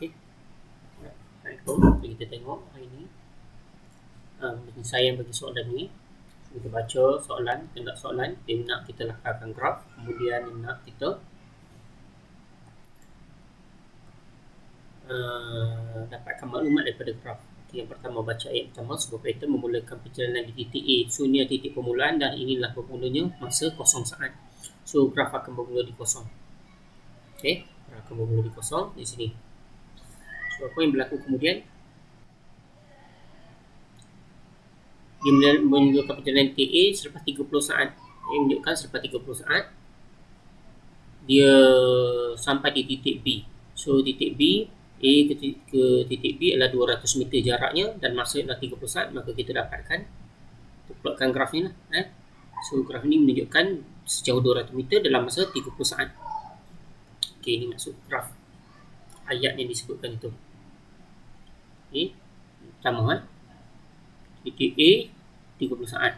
Okey. Assalamualaikum. Kita tengok hari ni. Saya yang bagi soalan ni. Kita baca soalan, kita nak soalan, dia nak kita lakarkan graf, kemudian dia nak kita dapatkan maklumat daripada graf. Yang pertama, baca ayat pertama. Sebuah kereta memulakan perjalanan di titik A. So, ni titik permulaan dan inilah bermulanya masa 0 saat. So, graf akan bermula di kosong. Okey, graf akan bermula di kosong di sini. So, apa yang berlaku kemudian? Dia menunjukkan perjalanan titik A selepas 30 saat. Dia menunjukkan selepas 30 saat dia sampai di titik B. So, titik B, A ke titik B adalah 200 meter jaraknya dan masa adalah 30 saat. Maka kita dapatkan, kita plotkan graf ni lah. So, graf ni menunjukkan sejauh 200 meter dalam masa 30 saat. Okey, ini maksud graf ayat yang disebutkan itu. Okey, pertama titik A 30 saat.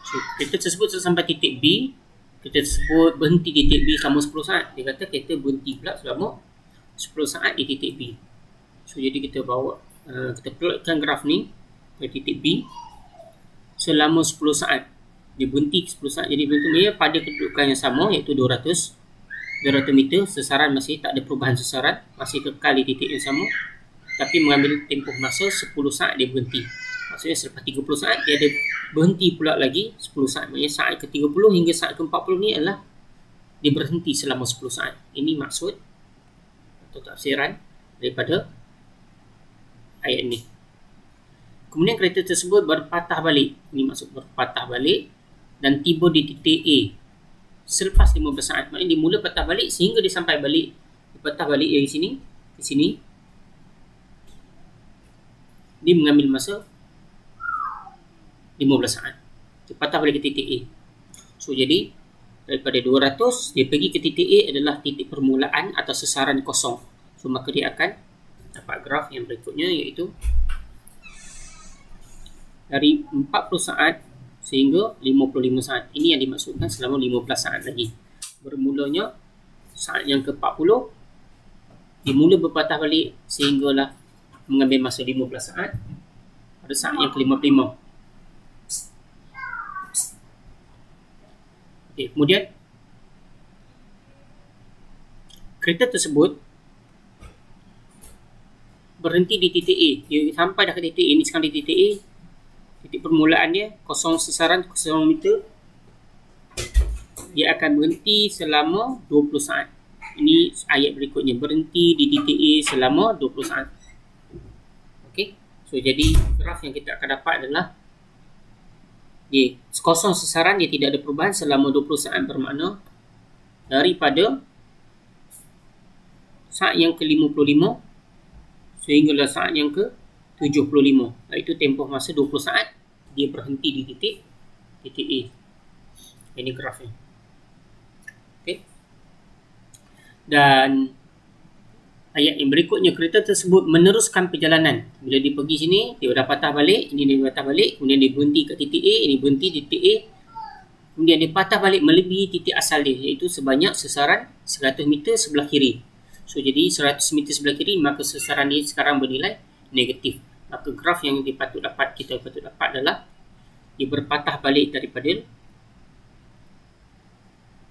So, kereta tersebut sampai titik B, kereta tersebut berhenti di titik B selama 10 saat. Dia kata kereta berhenti pula selama 10 saat di titik B. So, jadi kita bawa, kita plotkan graf ni ke titik B selama 10 saat. Dia berhenti 10 saat. Jadi bentuknya pada kedudukan yang sama, iaitu 200 meter. Sesaran masih tak ada perubahan sesaran, masih kekal di titik yang sama, tapi mengambil tempoh masa 10 saat dia berhenti. Maksudnya selepas 30 saat dia ada berhenti pula lagi 10 saat. Maksudnya saat ke-30 hingga saat ke-40 ni adalah dia berhenti selama 10 saat. Ini maksud atau tafsiran daripada ayat ini. Kemudian kereta tersebut berpatah balik. Ini maksud berpatah balik dan tiba di titik A selepas 15 saat. Maksudnya dia mula patah balik sehingga dia sampai balik. Dia patah balik dari sini ke sini. Dia mengambil masa 15 saat. Dia patah balik ke titik A. So, jadi daripada 200, dia pergi ke titik A adalah titik permulaan atau sesaran kosong. So, maka dia akan dapat graf yang berikutnya, iaitu dari 40 saat sehingga 55 saat. Ini yang dimaksudkan selama 15 saat lagi. Bermulanya saat yang ke-40, dia mula berpatah balik sehinggalah mengambil masa 15 saat pada saat yang ke-55. Okay, kemudian kereta tersebut berhenti di titik A. Dia sampai dah ke titik A. Ini sekarang di titik A. Titik permulaan dia kosong sesaran 0 meter. Dia akan berhenti selama 20 saat. Ini ayat berikutnya, berhenti di titik A selama 20 saat. Okey. So, jadi graf yang kita akan dapat adalah dia kosong sesaran, dia tidak ada perubahan selama 20 saat, bermakna daripada saat yang ke-55 sehinggalah saat yang ke-75. Iaitu tempoh masa 20 saat dia berhenti di titik A. Ini grafnya. Okey. Dan ayat yang berikutnya, kereta tersebut meneruskan perjalanan. Bila dia pergi sini, dia dah patah balik. Ini dia patah balik. Kemudian dia berhenti ke titik A. Ini berhenti di titik A. Kemudian dia patah balik melebihi titik asal dia, iaitu sebanyak sesaran 100 meter sebelah kiri. So, jadi 100 meter sebelah kiri, maka sesaran dia sekarang bernilai negatif. Maka graf yang kita patut dapat adalah dia berpatah balik daripada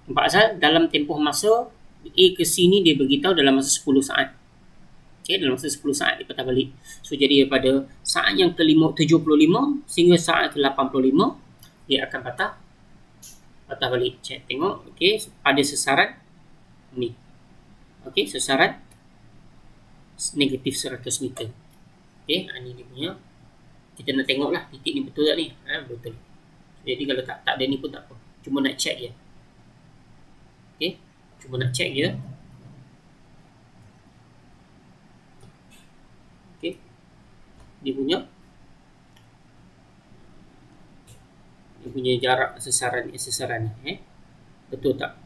tempat asal dalam tempoh masa A ke sini. Dia beritahu dalam masa 10 saat. Okay, dalam masa 10 saat dia patah balik. So, jadi daripada saat yang ke-75 sehingga saat ke-85 dia akan patah balik. Cek tengok. Okay, pada sesaran ni. Okay, sesaran negatif 100 meter. Okay, ini dia punya. Kita nak tengok lah titik ni betul tak ni. Betul. Jadi kalau tak ada ni pun tak apa. Cuma nak check je. Okay, cuma nak check je. Okay, dia punya jarak sesaran ni. Betul tak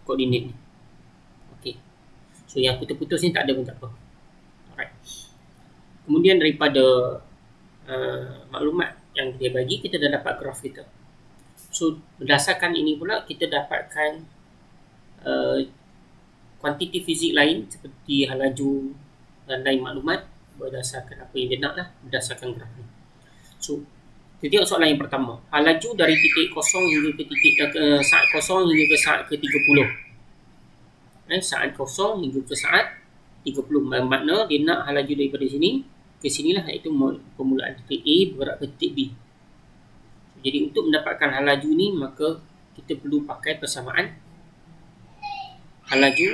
koordinat ni? Okay. So, yang putus-putus ni tak ada pun tak apa. Alright. Kemudian daripada maklumat yang dia bagi, kita dah dapat graf kita. So, berdasarkan ini pula kita dapatkan kuantiti fizik lain seperti laju randai maklumat berdasarkan apa yang dia nak lah, berdasarkan graf ni. So kita tengok soalan yang pertama. Hal laju dari titik kosong hingga ke titik saat kosong hingga ke saat ke-30. Saat kosong hingga ke saat 30. Makna dia nak hal laju daripada sini ke sinilah, iaitu permulaan titik A bergerak ke titik B. Jadi untuk mendapatkan hal laju ni, maka kita perlu pakai persamaan hal laju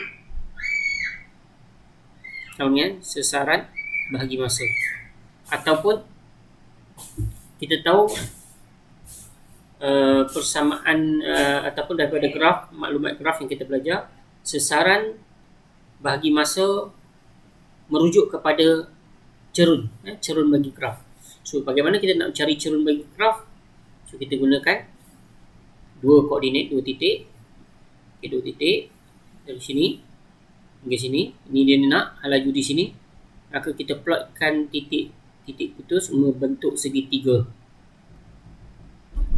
dengan sesaran bahagi masa. Ataupun kita tahu persamaan ataupun daripada graf, maklumat graf yang kita belajar, sesaran bahagi masa merujuk kepada cerun, cerun bagi graf. So bagaimana kita nak cari cerun bagi graf? So kita gunakan dua koordinat, dua titik. Okay, dua titik dari sini hingga sini. Ini dia nak hal laju di sini. Maka kita plotkan titik putus membentuk segitiga.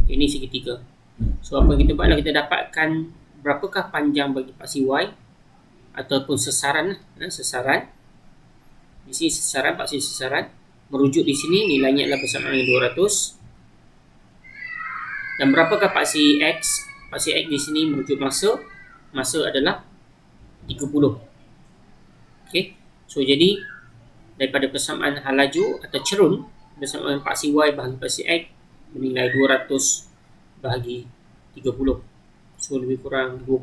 Ini segitiga. So apa yang kita buatlah, kita dapatkan berapakah panjang bagi paksi Y ataupun sesaran, sesaran. Di sini sesaran, paksi sesaran merujuk di sini, nilainya adalah bersamaan dengan 200. Dan berapakah paksi X? Paksi X di sini merujuk masa. Masa adalah 30. Okey. So jadi daripada persamaan hal laju atau cerun bersamaan paksi Y bahagi paksi X bernilai 200 bahagi 30. So lebih kurang 6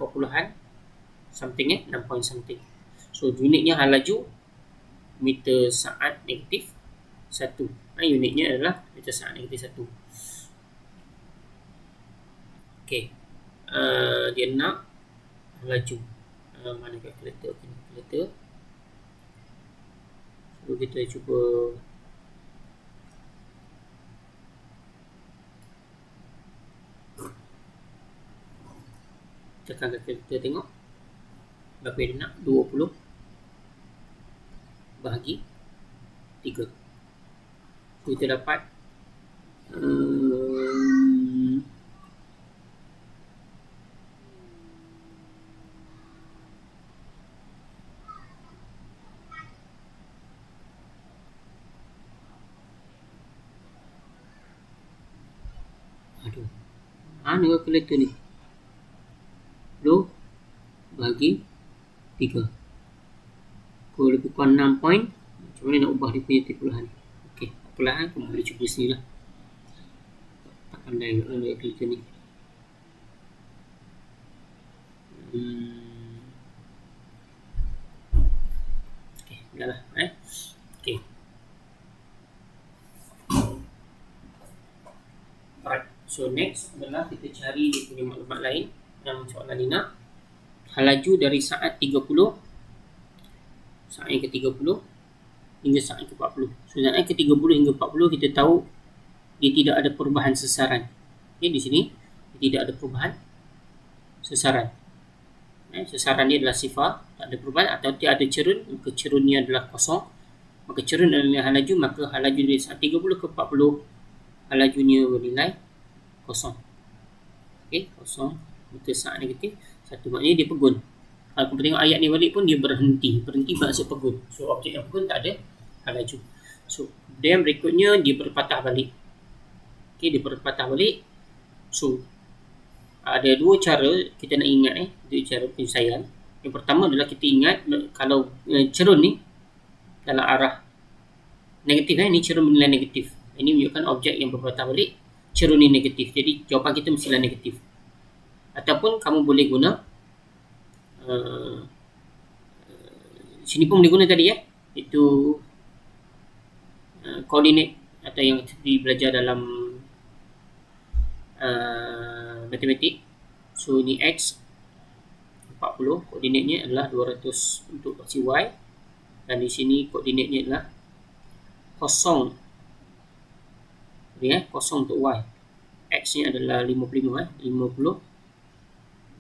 perpuluhan something, 6 point something. So unitnya hal laju meter saat negatif 1. Unitnya adalah meter saat negatif 1. Okey. Dia nak hal laju. Mana kalkulator? Kalkulator. So kita cuba tekan kalkulator, tengok berapa dia nak. 20 bahagi 3. So kita dapat mana kalkulator ni? 20 bahagi 3. Kau lebih kurang 6 point. Macam mana nak ubah dia punya tipulahan? Okey, tipulahan kamu boleh cuba sendiri lah. Tak pandai kalkulator ni. Okey, dah lah. Okey. Alright. So next adalah kita cari dia punya maklumat lain yang soalan ni nak. Hal laju dari saat 30, saat yang ke-30 hingga saat yang ke-40. So saat yang ke-30 hingga 40 kita tahu dia tidak ada perubahan sesaran. Okay, di sini dia tidak ada perubahan sesaran. Sesaran dia adalah sifar, tak ada perubahan, atau dia ada cerun, maka cerunnya adalah kosong. Maka cerun adalah hal laju, maka hal laju dari saat 30 ke 40 hal lajunya bernilai kosong. Okey, kosong meter saat negatif 1. Maknanya dia pegun. Kalau kita tengok ayat ni balik pun dia berhenti. Berhenti bermaksud pegun. So objek yang pegun tak ada hal laju. So dan berikutnya dia berpatah balik. Okey, dia berpatah balik. So ada dua cara kita nak ingat dua cara penyelesaian. Yang pertama adalah kita ingat kalau cerun ni dalam arah negatif, ni cerun bernilai negatif. Ini menunjukkan objek yang berpatah balik, cerun ni negatif. Jadi jawapan kita mestilah negatif. Ataupun kamu boleh guna sini pun boleh guna tadi itu koordinat atau yang belajar dalam matematik. So ni X 40, koordinatnya adalah 200 untuk paksi Y, dan di sini koordinatnya adalah kosong. Kosong untuk Y. X nya adalah 55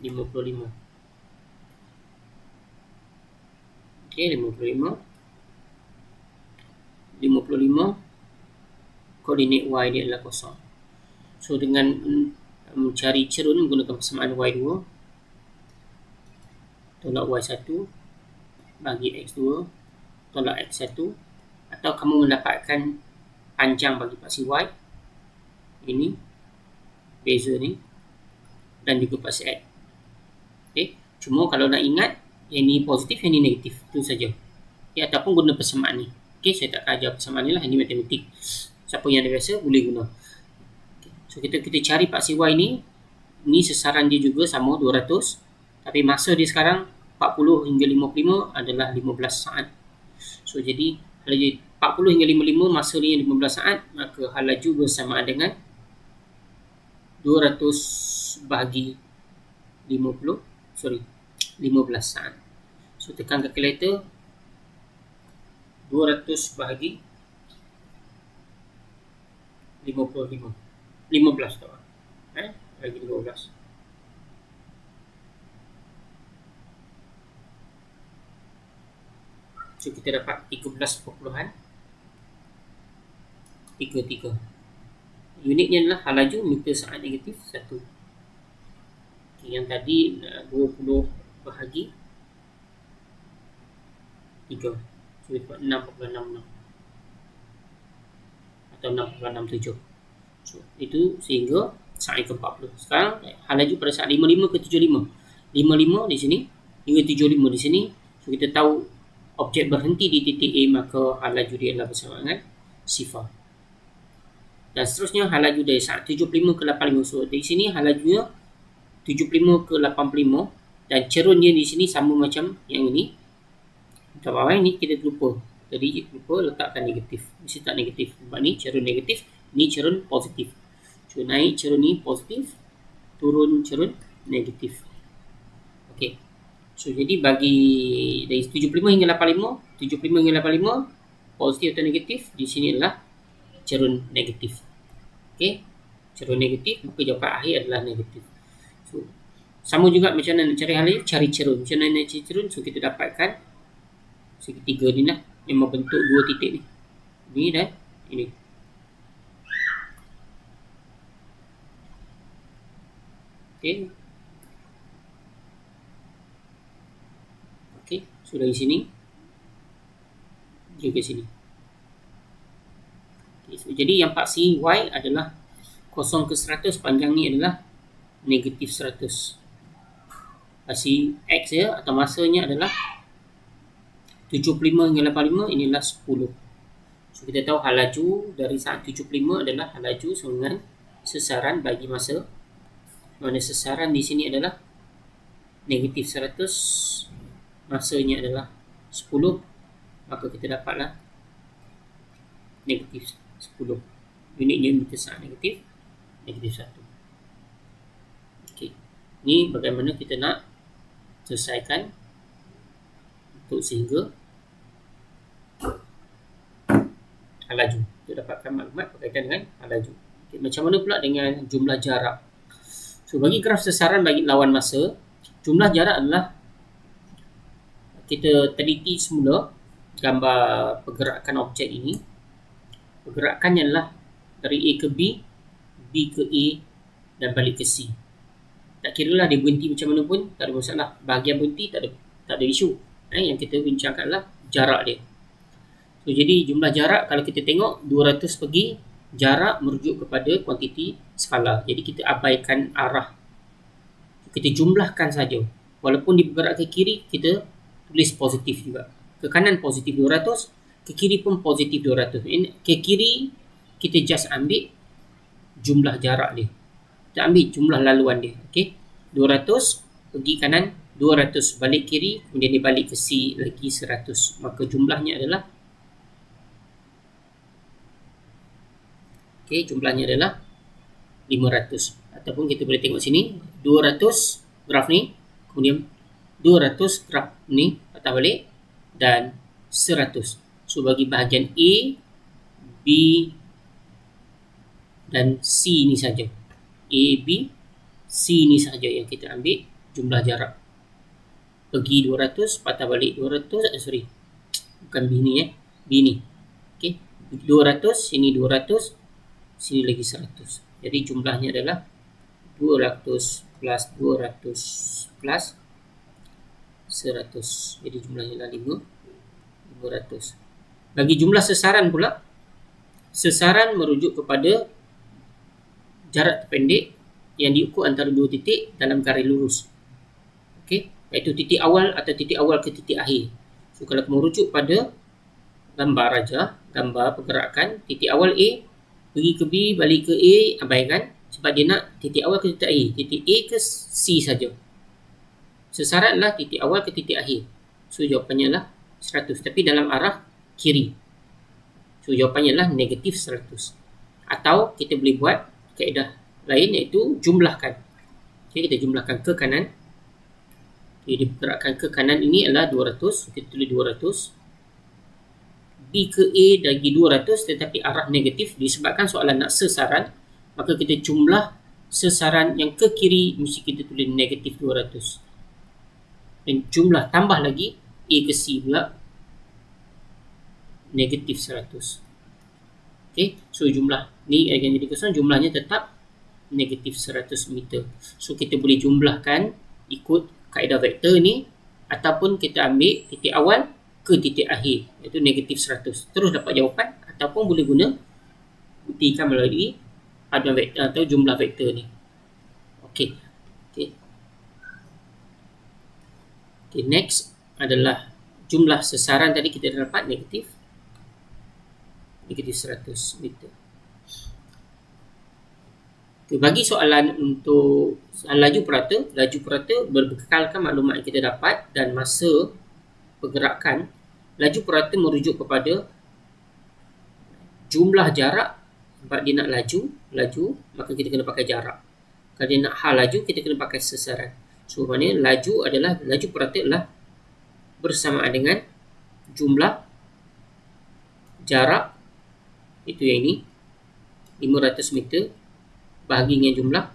55. Okey, 55 koordinat Y dia adalah kosong. So dengan mencari cerun menggunakan persamaan Y2, tolak Y1, bagi X2 tolak X1, atau kamu mendapatkan panjang bagi paksi Y, ini beza ni, dan juga paksi X. Okay. Cuma kalau nak ingat, yang ni positif, yang ni negatif, itu saja. Okay. Ataupun guna persamaan ni. Okay. Saya tak ajar persamaan ni lah, ini matematik. Siapa yang ada biasa boleh guna. Okay. So kita cari paksi Y ni sesaran dia juga sama 200, tapi masa dia sekarang 40 hingga 55 adalah 15 saat. So jadi kalau 40 hingga 55 masa dia 15 saat, maka hal laju bersamaan dengan 200 bahagi 15 saat. So tekan kalkulator, 200 bahagi 15 tak apa. Bagi 12. So kita dapat 13.33. Unitnya adalah hal laju meter saat negatif 1. Okay, yang tadi 20 bahagi 3. So kita dapat 6.66 atau 6.67. So itu sehingga saat yang ke-40. Sekarang hal laju pada saat 55 ke 75. 55 di sini hingga 75 di sini. So kita tahu objek berhenti di titik A, maka hal laju dia adalah bersama dengan sifar. Dan seterusnya hal laju dari saat 75 ke 85. So di sini hal lajunya 75 ke 85 dan cerunnya di sini sama macam yang ini. Untuk bawah ini kita lupa. Jadi lupa letakkan negatif. Mesti tak negatif. Sebab ni cerun negatif, ni cerun positif. So naik cerun ni positif, turun cerun negatif. Okey. So jadi bagi dari 75 hingga 85, 75 hingga 85 positif atau negatif, di sini adalah cerun negatif. Okey. Cerun negatif, maka jawapan akhir adalah negatif. So sama juga macam mana nak cari hal lain, cari cerun. Macam mana nak cari cerun? So kita dapatkan segitiga ni lah yang membentuk dua titik ni. Ni dan ini. Okey. Okey, so dari sini juga sini. Okay, so jadi yang paksi Y adalah 0 ke 100, panjang ni adalah negatif 100. Paksi X ya, atau masanya adalah 75 hingga 85, inilah 10. So kita tahu hal laju dari saat 75 adalah hal laju dengan sesaran bagi masa, mana sesaran di sini adalah negatif 100, masanya adalah 10, maka kita dapatlah negatif 10. Unitnya meter saat negatif 1. Okey. Ni bagaimana kita nak selesaikan untuk sehingga hal laju. Kita dapatkan maklumat berkaitan dengan hal laju. Okay. Macam mana pula dengan jumlah jarak? So bagi graf sesaran bagi lawan masa, jumlah jarak adalah, kita teliti semula gambar pergerakan objek ini. Pergerakannya adalah dari A ke B, B ke A dan balik ke C. Tak kira lah dia berhenti macam mana pun, tak ada masalah. Bahagian berhenti tak ada isu. Yang kita bincangkan adalah jarak dia. So jadi jumlah jarak, kalau kita tengok 200 pergi, jarak merujuk kepada kuantiti skala. Jadi kita abaikan arah, kita jumlahkan saja. Walaupun dia bergerak ke kiri, kita tulis positif juga. Ke kanan positif 200, ke kiri pun positif 200. Ke kiri kita just ambil jumlah jarak dia, kita ambil jumlah laluan dia. Okey, 200 pergi kanan, 200 balik kiri, kemudian dia balik ke C lagi 100, maka jumlahnya adalah, okey, jumlahnya adalah 500. Ataupun kita boleh tengok sini 200 graf ni, kemudian 200 graf ni patah balik, dan 100. So bagi bahagian A, B dan C ni saja. A, B, C ni saja yang kita ambil jumlah jarak. Pergi 200, patah balik 200, bukan B ni B ni. Okey, 200, sini 200, sini lagi 100. Jadi jumlahnya adalah 200 plus 200 plus 100. Jadi jumlahnya adalah 500. Bagi jumlah sesaran pula, sesaran merujuk kepada jarak terpendek yang diukur antara dua titik dalam garis lurus. Okey, iaitu titik awal atau titik awal ke titik akhir. So kalau merujuk pada gambar aja, gambar pergerakan titik awal A pergi ke B balik ke A, abaikan sebab dia nak titik awal ke titik akhir, titik A ke C saja. Sesaranlah titik awal ke titik akhir. So jawapannya lah 100, tapi dalam arah kiri. So jawapannya lah negatif 100. Atau kita boleh buat kaedah lain iaitu jumlahkan. Okay, kita jumlahkan ke kanan. Jadi pergerakan ke kanan ini adalah 200. Kita tulis 200. B ke A bagi 200 tetapi arah negatif disebabkan soalan nak sesaran. Maka kita jumlah sesaran yang ke kiri mesti kita tulis negatif 200. Dan jumlah tambah lagi A ke C pula negatif 100. Okay, so jumlah ni yang jadi kosong, jumlahnya tetap negatif 100 meter. So kita boleh jumlahkan ikut kaedah vektor ni, ataupun kita ambil titik awal ke titik akhir iaitu negatif 100 terus dapat jawapan, ataupun boleh guna buktikan melalui aduan vektor atau jumlah vektor ni. Okey. Okay, next adalah jumlah sesaran. Tadi kita dapat negatif 100 meter. Okay, bagi soalan untuk laju purata berbekalkan maklumat yang kita dapat dan masa pergerakan. Laju purata merujuk kepada jumlah jarak. Sebab dia nak laju, maka kita kena pakai jarak. Kalau dia nak hal laju, kita kena pakai sesaran. So maknanya laju purata adalah bersamaan dengan jumlah jarak, itu yang ini 500 meter bahagi dengan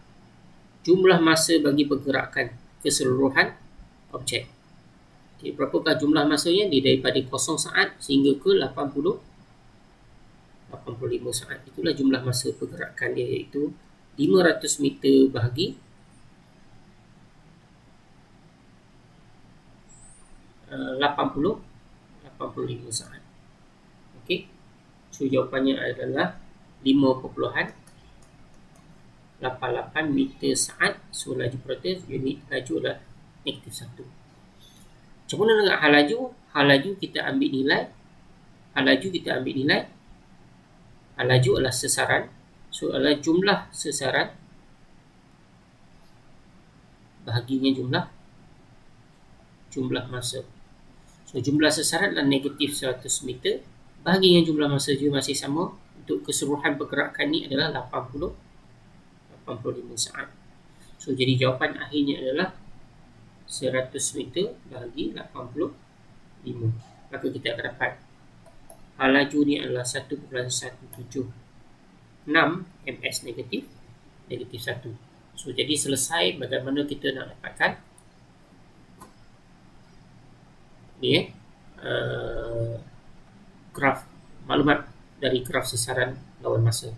jumlah masa bagi pergerakan keseluruhan objek. Okay, berapakah jumlah masanya? Dia daripada 0 saat sehingga ke 85 saat. Itulah jumlah masa pergerakan dia, iaitu 500 meter bahagi 85 saat. Okey. So jawapannya adalah 5.88 meter saat. So laju purata unit laju adalah negatif 1. Macam mana dengan hal laju? Hal laju kita ambil nilai. Hal laju adalah sesaran. So adalah jumlah sesaran bahaginya jumlah masa. So jumlah sesaran adalah negatif 100 meter bahagi dengan jumlah masa juga masih sama. Untuk keseluruhan pergerakan ni adalah 85 saat. So jadi jawapan akhirnya adalah 100 meter bahagi 85. Maka kita akan dapat hal laju ni adalah 1.176 ms negatif 1. So jadi selesai bagaimana kita nak dapatkan ni graf, maklumat dari graf sesaran lawan masa.